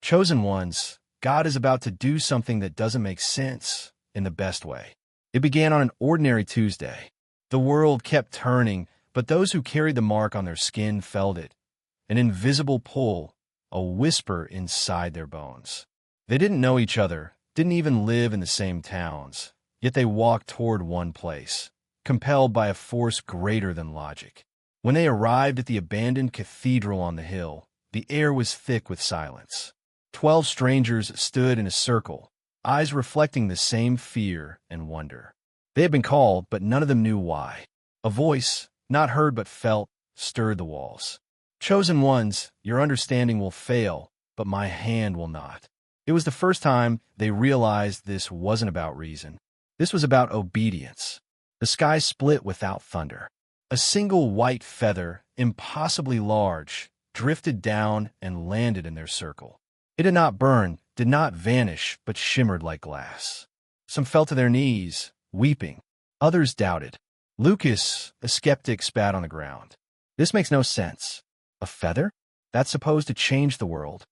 Chosen ones, God is about to do something that doesn't make sense in the best way. It began on an ordinary Tuesday. The world kept turning, but those who carried the mark on their skin felt it. An invisible pull, a whisper inside their bones. They didn't know each other, didn't even live in the same towns, yet they walked toward one place, compelled by a force greater than logic. When they arrived at the abandoned cathedral on the hill, the air was thick with silence. 12 strangers stood in a circle, eyes reflecting the same fear and wonder. They had been called, but none of them knew why. A voice, not heard but felt, stirred the walls. Chosen ones, your understanding will fail, but my hand will not. It was the first time they realized this wasn't about reason. This was about obedience. The sky split without thunder. A single white feather, impossibly large, drifted down and landed in their circle. It did not burn, did not vanish, but shimmered like glass. Some fell to their knees, weeping. Others doubted. Lucas, a skeptic, spat on the ground. This makes no sense. A feather? That's supposed to change the world.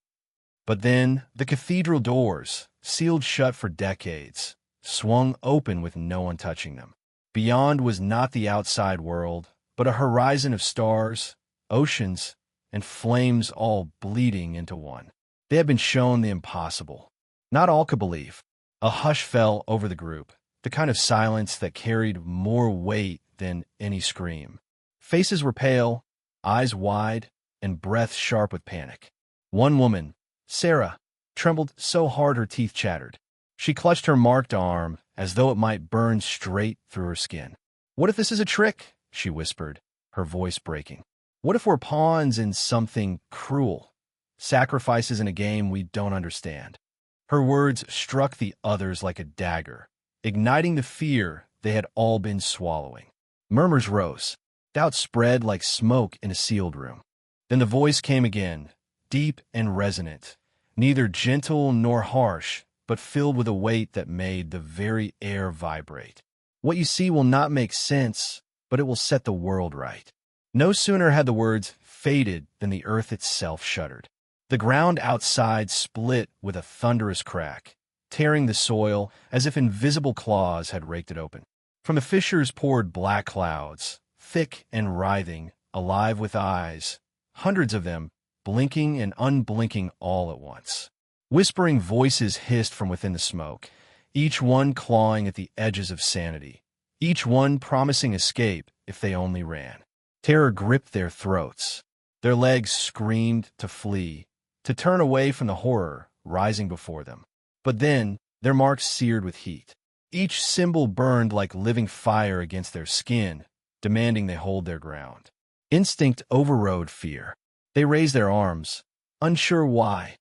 But then, the cathedral doors, sealed shut for decades, swung open with no one touching them. Beyond was not the outside world, but a horizon of stars, oceans, and flames all bleeding into one. They had been shown the impossible. Not all could believe. A hush fell over the group, the kind of silence that carried more weight than any scream. Faces were pale, eyes wide, and breath sharp with panic. One woman, Sarah, trembled so hard her teeth chattered. She clutched her marked arm as though it might burn straight through her skin. "What if this is a trick?" she whispered, her voice breaking. "What if we're pawns in something cruel? Sacrifices in a game we don't understand." Her words struck the others like a dagger, igniting the fear they had all been swallowing. Murmurs rose. Doubt spread like smoke in a sealed room. Then the voice came again, deep and resonant, neither gentle nor harsh, but filled with a weight that made the very air vibrate. "What you see will not make sense, but it will set the world right." No sooner had the words faded than the earth itself shuddered. The ground outside split with a thunderous crack, tearing the soil as if invisible claws had raked it open. From the fissures poured black clouds, thick and writhing, alive with eyes, hundreds of them, blinking and unblinking all at once. Whispering voices hissed from within the smoke, each one clawing at the edges of sanity, each one promising escape if they only ran. Terror gripped their throats. Their legs screamed to flee, to turn away from the horror rising before them. But then, their marks seared with heat. Each symbol burned like living fire against their skin, demanding they hold their ground. Instinct overrode fear. They raised their arms, unsure why,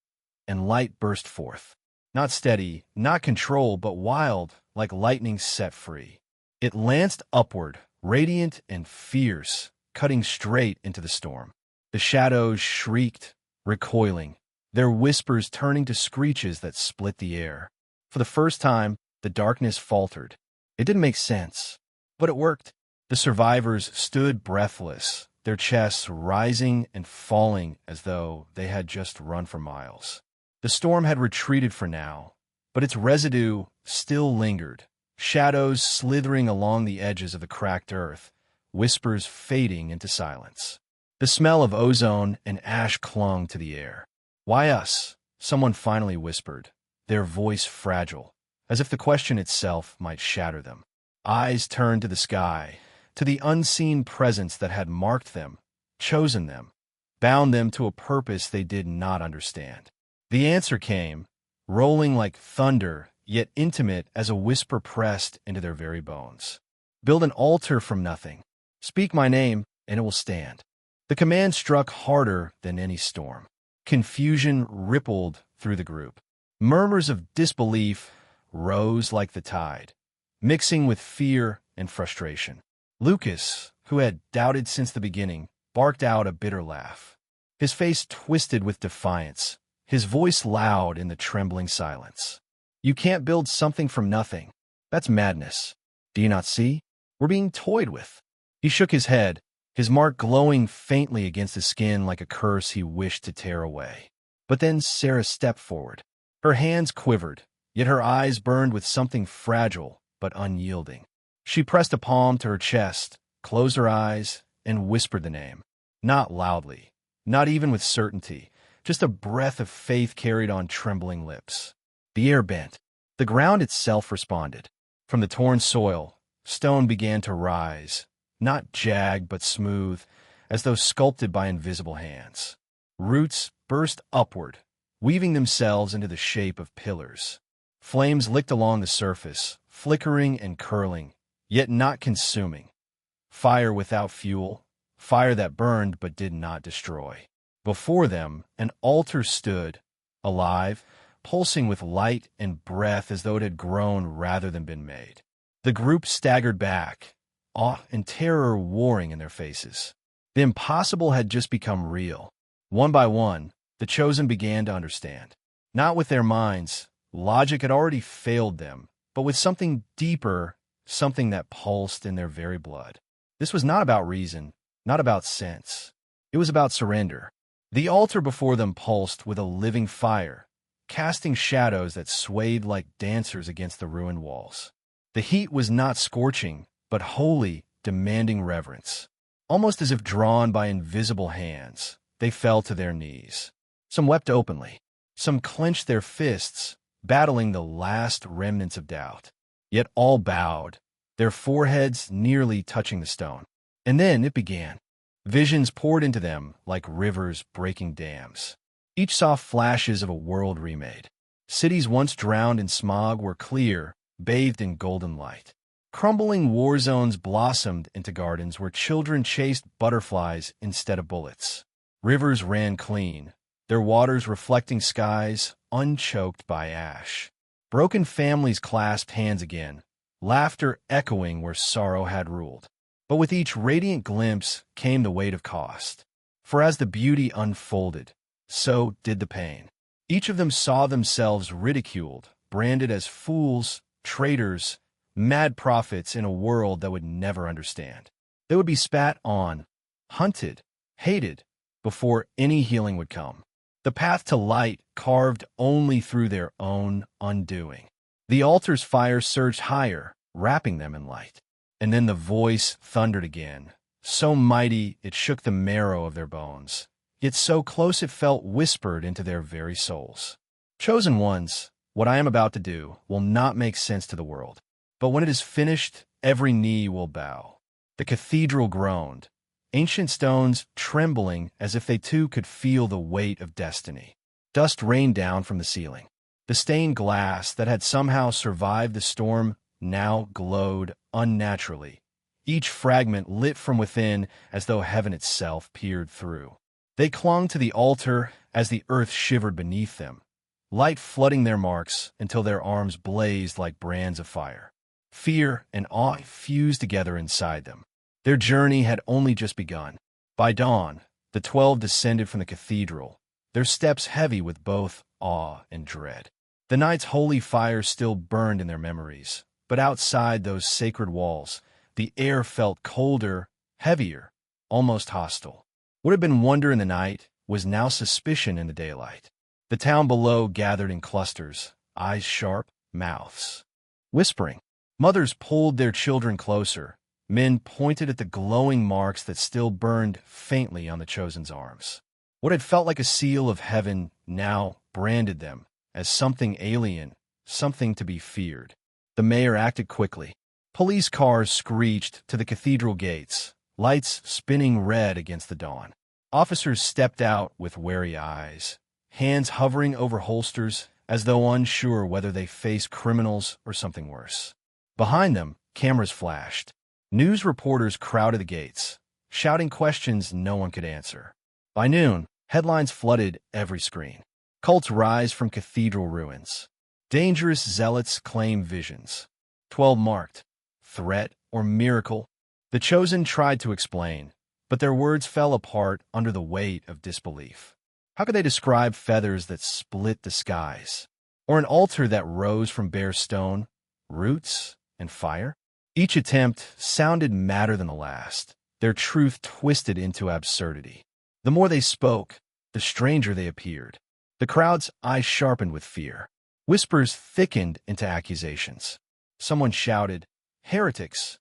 and light burst forth. Not steady, not controlled, but wild, like lightning set free. It lanced upward, radiant and fierce, cutting straight into the storm. The shadows shrieked, recoiling, their whispers turning to screeches that split the air. For the first time, the darkness faltered. It didn't make sense, but it worked. The survivors stood breathless, their chests rising and falling as though they had just run for miles. The storm had retreated for now, but its residue still lingered, shadows slithering along the edges of the cracked earth, whispers fading into silence. The smell of ozone and ash clung to the air. "Why us?" someone finally whispered, their voice fragile, as if the question itself might shatter them. Eyes turned to the sky, to the unseen presence that had marked them, chosen them, bound them to a purpose they did not understand. The answer came, rolling like thunder, yet intimate as a whisper pressed into their very bones. "Build an altar from nothing. Speak my name, and it will stand." The command struck harder than any storm. Confusion rippled through the group. Murmurs of disbelief rose like the tide, mixing with fear and frustration. Lucas, who had doubted since the beginning, barked out a bitter laugh. His face twisted with defiance, his voice loud in the trembling silence. "You can't build something from nothing. That's madness. Do you not see? We're being toyed with." He shook his head, his mark glowing faintly against the skin like a curse he wished to tear away. But then Sarah stepped forward. Her hands quivered, yet her eyes burned with something fragile but unyielding. She pressed a palm to her chest, closed her eyes, and whispered the name. Not loudly, not even with certainty, just a breath of faith carried on trembling lips. The air bent. The ground itself responded. From the torn soil, stone began to rise, not jagged but smooth, as though sculpted by invisible hands. Roots burst upward, weaving themselves into the shape of pillars. Flames licked along the surface, flickering and curling, yet not consuming. Fire without fuel, fire that burned but did not destroy. Before them, an altar stood, alive, pulsing with light and breath as though it had grown rather than been made. The group staggered back, awe and terror warring in their faces. The impossible had just become real. One by one, the chosen began to understand. Not with their minds, logic had already failed them, but with something deeper, something that pulsed in their very blood. This was not about reason, not about sense. It was about surrender. The altar before them pulsed with a living fire, casting shadows that swayed like dancers against the ruined walls. The heat was not scorching, but holy, demanding reverence. Almost as if drawn by invisible hands, they fell to their knees. Some wept openly. Some clenched their fists, battling the last remnants of doubt. Yet all bowed, their foreheads nearly touching the stone. And then it began. Visions poured into them like rivers breaking dams. Each saw flashes of a world remade. Cities once drowned in smog were clear, bathed in golden light. Crumbling war zones blossomed into gardens where children chased butterflies instead of bullets. Rivers ran clean, their waters reflecting skies unchoked by ash. Broken families clasped hands again, laughter echoing where sorrow had ruled. But with each radiant glimpse came the weight of cost. For as the beauty unfolded, so did the pain. Each of them saw themselves ridiculed, branded as fools, traitors, mad prophets in a world that would never understand. They would be spat on, hunted, hated, before any healing would come. The path to light carved only through their own undoing. The altar's fire surged higher, wrapping them in light. And then the voice thundered again, so mighty it shook the marrow of their bones, yet so close it felt whispered into their very souls. Chosen ones, what I am about to do will not make sense to the world. But when it is finished, every knee will bow. The cathedral groaned, ancient stones trembling as if they too could feel the weight of destiny. Dust rained down from the ceiling. The stained glass that had somehow survived the storm now glowed unnaturally, each fragment lit from within as though heaven itself peered through. They clung to the altar as the earth shivered beneath them, light flooding their marks until their arms blazed like brands of fire. Fear and awe fused together inside them. Their journey had only just begun. By dawn, the 12 descended from the cathedral, their steps heavy with both awe and dread. The night's holy fire still burned in their memories, but outside those sacred walls, the air felt colder, heavier, almost hostile. What had been wonder in the night was now suspicion in the daylight. The town below gathered in clusters, eyes sharp, mouths whispering. Mothers pulled their children closer. Men pointed at the glowing marks that still burned faintly on the chosen's arms. What had felt like a seal of heaven now branded them as something alien, something to be feared. The mayor acted quickly. Police cars screeched to the cathedral gates, lights spinning red against the dawn. Officers stepped out with wary eyes, hands hovering over holsters as though unsure whether they faced criminals or something worse. Behind them, cameras flashed. News reporters crowded the gates, shouting questions no one could answer. By noon, headlines flooded every screen. Cults rise from cathedral ruins. Dangerous zealots claim visions. 12 marked. Threat or miracle? The chosen tried to explain, but their words fell apart under the weight of disbelief. How could they describe feathers that split the skies? Or an altar that rose from bare stone, roots, and fire? Each attempt sounded madder than the last, their truth twisted into absurdity. The more they spoke, the stranger they appeared. The crowd's eyes sharpened with fear. Whispers thickened into accusations. Someone shouted, "Heretics!"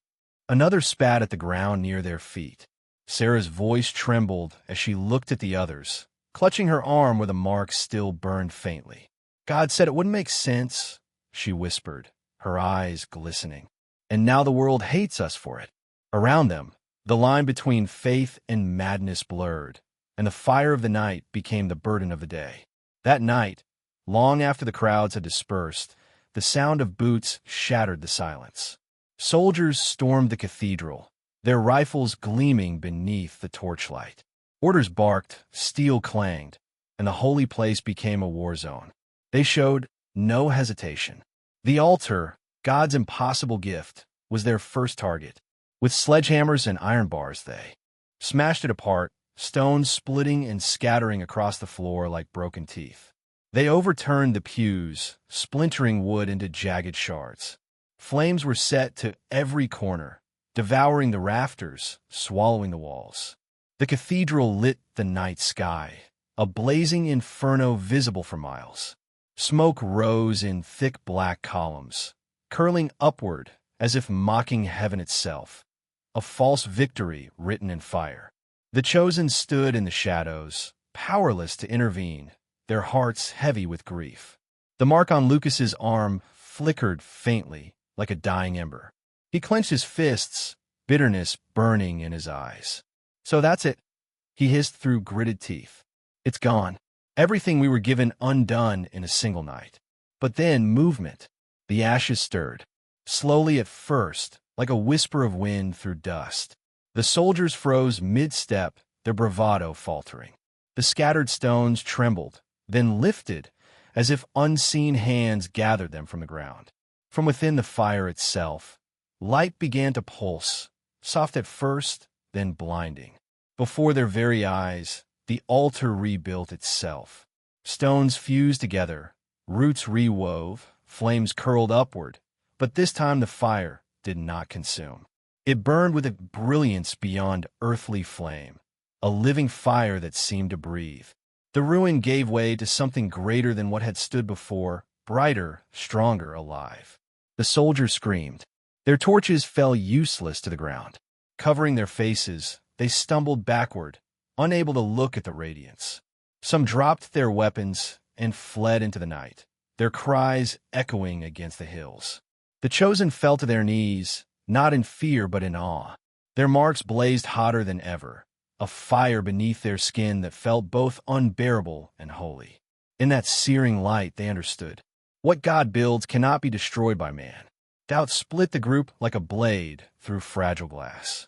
Another spat at the ground near their feet. Sarah's voice trembled as she looked at the others, clutching her arm where the mark still burned faintly. "God said it wouldn't make sense," she whispered, her eyes glistening. "And now the world hates us for it." Around them, the line between faith and madness blurred, and the fire of the night became the burden of the day. That night, long after the crowds had dispersed, the sound of boots shattered the silence. Soldiers stormed the cathedral, their rifles gleaming beneath the torchlight. Orders barked, steel clanged, and the holy place became a war zone. They showed no hesitation. The altar, God's impossible gift, was their first target. With sledgehammers and iron bars, they smashed it apart, stones splitting and scattering across the floor like broken teeth. They overturned the pews, splintering wood into jagged shards. Flames were set to every corner, devouring the rafters, swallowing the walls. The cathedral lit the night sky, a blazing inferno visible for miles. Smoke rose in thick black columns, curling upward as if mocking heaven itself, a false victory written in fire. The chosen stood in the shadows, powerless to intervene, their hearts heavy with grief. The mark on Lucas's arm flickered faintly, like a dying ember. He clenched his fists, bitterness burning in his eyes. "So that's it," he hissed through gritted teeth. "It's gone. Everything we were given undone in a single night." But then movement. The ashes stirred, slowly at first, like a whisper of wind through dust. The soldiers froze mid-step, their bravado faltering. The scattered stones trembled, then lifted, as if unseen hands gathered them from the ground. From within the fire itself, light began to pulse, soft at first, then blinding. Before their very eyes, the altar rebuilt itself. Stones fused together, roots rewove, flames curled upward, but this time the fire did not consume. It burned with a brilliance beyond earthly flame, a living fire that seemed to breathe. The ruin gave way to something greater than what had stood before, brighter, stronger, alive. The soldiers screamed. Their torches fell useless to the ground. Covering their faces, they stumbled backward, unable to look at the radiance. Some dropped their weapons and fled into the night, their cries echoing against the hills. The chosen fell to their knees, not in fear but in awe. Their marks blazed hotter than ever, a fire beneath their skin that felt both unbearable and holy. In that searing light, they understood. What God builds cannot be destroyed by man. Doubt split the group like a blade through fragile glass.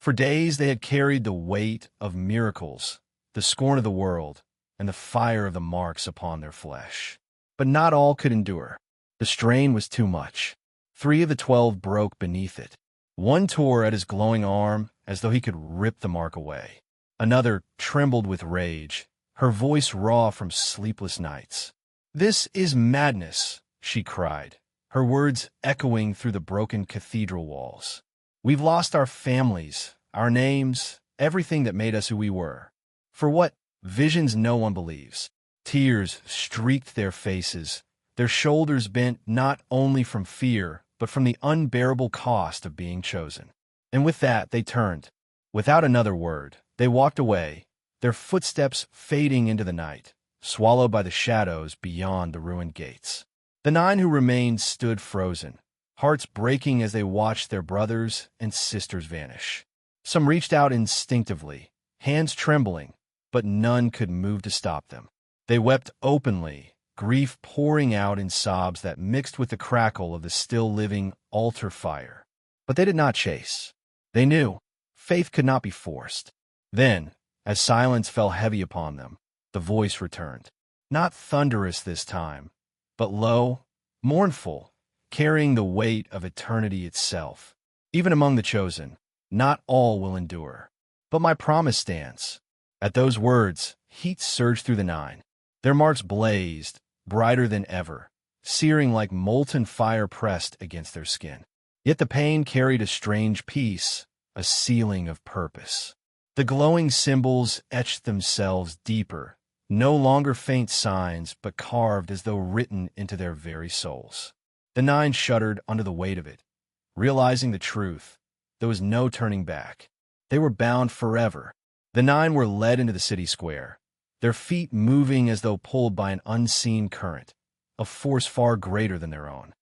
For days they had carried the weight of miracles, the scorn of the world, and the fire of the marks upon their flesh. But not all could endure. The strain was too much. 3 of the 12 broke beneath it. One tore at his glowing arm as though he could rip the mark away. Another trembled with rage, her voice raw from sleepless nights. "This is madness," she cried, her words echoing through the broken cathedral walls. "We've lost our families, our names, everything that made us who we were. For what? Visions no one believes." Tears streaked their faces, their shoulders bent not only from fear, but from the unbearable cost of being chosen. And with that, they turned. Without another word, they walked away, their footsteps fading into the night, swallowed by the shadows beyond the ruined gates. The 9 who remained stood frozen, hearts breaking as they watched their brothers and sisters vanish. Some reached out instinctively, hands trembling, but none could move to stop them. They wept openly, grief pouring out in sobs that mixed with the crackle of the still-living altar fire. But they did not chase. They knew faith could not be forced. Then, as silence fell heavy upon them, the voice returned. Not thunderous this time, but low, mournful, carrying the weight of eternity itself. Even among the chosen, not all will endure. But my promise stands. At those words, heat surged through the 9. Their marks blazed, brighter than ever, searing like molten fire pressed against their skin. Yet the pain carried a strange peace, a sealing of purpose. The glowing symbols etched themselves deeper, no longer faint signs, but carved as though written into their very souls. The 9 shuddered under the weight of it, realizing the truth. There was no turning back. They were bound forever. The 9 were led into the city square, their feet moving as though pulled by an unseen current, a force far greater than their own.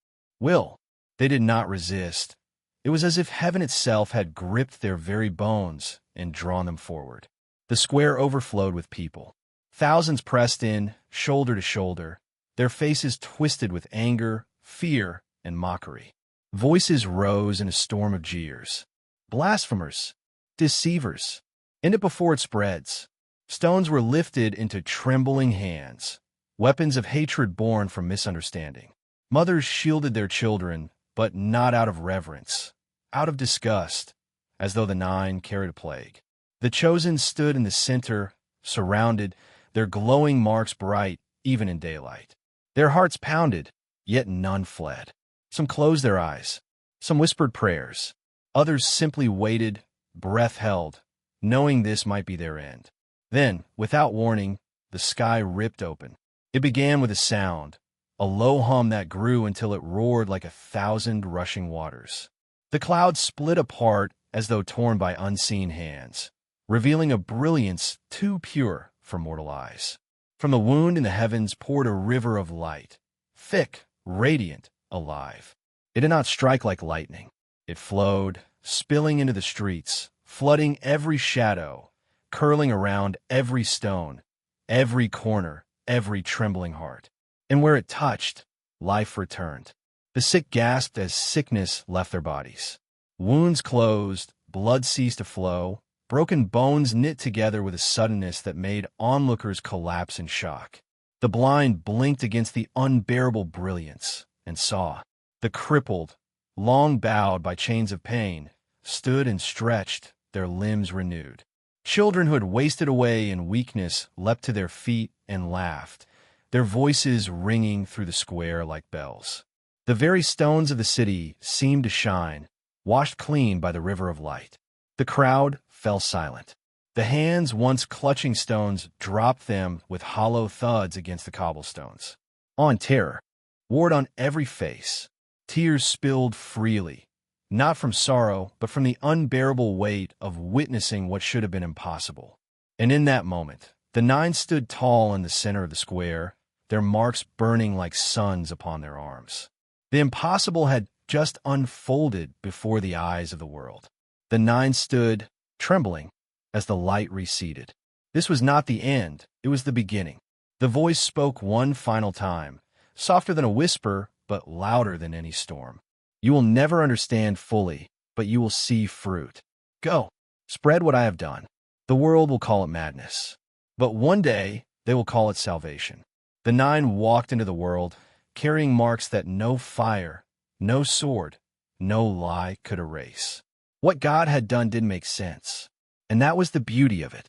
They did not resist. It was as if heaven itself had gripped their very bones and drawn them forward. The square overflowed with people. Thousands pressed in, shoulder to shoulder, their faces twisted with anger, fear, and mockery. Voices rose in a storm of jeers. Blasphemers! Deceivers! End it before it spreads. Stones were lifted into trembling hands, weapons of hatred born from misunderstanding. Mothers shielded their children, but not out of reverence, out of disgust, as though the 9 carried a plague. The chosen stood in the center, surrounded, their glowing marks bright, even in daylight. Their hearts pounded, yet none fled. Some closed their eyes. Some whispered prayers. Others simply waited, breath held, knowing this might be their end. Then, without warning, the sky ripped open. It began with a sound, a low hum that grew until it roared like 1,000 rushing waters. The clouds split apart as though torn by unseen hands, revealing a brilliance too pure for mortal eyes. From the wound in the heavens poured a river of light, thick, radiant, alive. It did not strike like lightning. It flowed, spilling into the streets, flooding every shadow, curling around every stone, every corner, every trembling heart. And where it touched, life returned. The sick gasped as sickness left their bodies. Wounds closed, blood ceased to flow, broken bones knit together with a suddenness that made onlookers collapse in shock. The blind blinked against the unbearable brilliance and saw. The crippled, long bowed by chains of pain, stood and stretched, their limbs renewed. Children who had wasted away in weakness leapt to their feet and laughed, their voices ringing through the square like bells. The very stones of the city seemed to shine, washed clean by the river of light. The crowd fell silent. The hands once clutching stones dropped them with hollow thuds against the cobblestones. On terror, warred on every face, tears spilled freely, not from sorrow, but from the unbearable weight of witnessing what should have been impossible. And in that moment, the 9 stood tall in the center of the square, their marks burning like suns upon their arms. The impossible had just unfolded before the eyes of the world. The 9 stood, trembling, as the light receded. This was not the end, it was the beginning. The voice spoke one final time, softer than a whisper, but louder than any storm. You will never understand fully, but you will see fruit. Go, spread what I have done. The world will call it madness, but one day they will call it salvation. The 9 walked into the world, carrying marks that no fire, no sword, no lie could erase. What God had done didn't make sense, and that was the beauty of it.